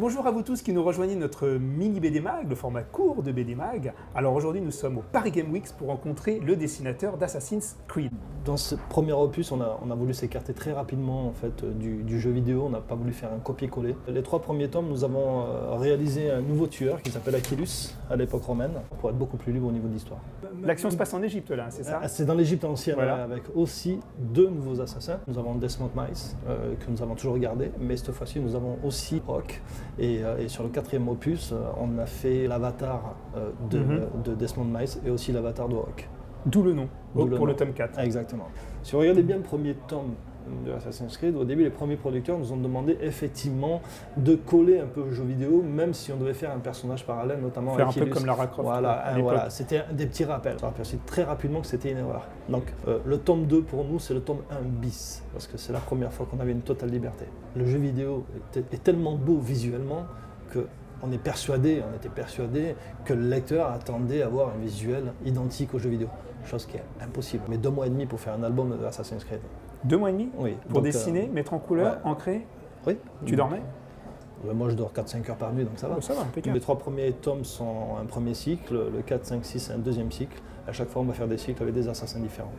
Bonjour à vous tous qui nous rejoignez notre mini BD Mag, le format court de BD Mag. Alors aujourd'hui nous sommes au Paris Game Week pour rencontrer le dessinateur d'Assassin's Creed. Dans ce premier opus, on a voulu s'écarter très rapidement en fait, du jeu vidéo, on n'a pas voulu faire un copier-coller. Les 3 premiers tomes, nous avons réalisé un nouveau tueur qui s'appelle Achillus à l'époque romaine, pour être beaucoup plus libre au niveau de l'histoire. L'action se passe en Égypte là, c'est ça? C'est dans l'Égypte ancienne, voilà. Avec aussi 2 nouveaux assassins. Nous avons Desmond Mice, que nous avons toujours gardé, mais cette fois-ci nous avons aussi Rock. Et sur le 4e opus, on a fait l'avatar de Desmond Mice et aussi l'avatar de Rock. D'où le nom, pour le tome 4. Exactement. Si vous regardez bien le premier tome de Assassin's Creed, au début, les premiers producteurs nous ont demandé effectivement de coller un peu au jeu vidéo, même si on devait faire un personnage parallèle, notamment faire Achillus. Un peu comme Lara Croft. Voilà, c'était des petits rappels. On a perçu très rapidement que c'était une erreur. Donc le tome 2 pour nous, c'est le tome 1 bis, parce que c'est la première fois qu'on avait une totale liberté. Le jeu vidéo est tellement beau visuellement que on était persuadé que le lecteur attendait à avoir un visuel identique au jeu vidéo. Chose qui est impossible. Mais 2 mois et demi pour faire un album de Assassin's Creed. 2 mois et demi? Oui. Pour dessiner, mettre en couleur, ouais. ancrer? Oui. Tu dormais? Moi je dors 4-5 heures par nuit, donc ça va. Ça va, impeccable. Les 3 premiers tomes sont un premier cycle, le 4, 5, 6 c'est un deuxième cycle. À chaque fois on va faire des cycles avec des assassins différents.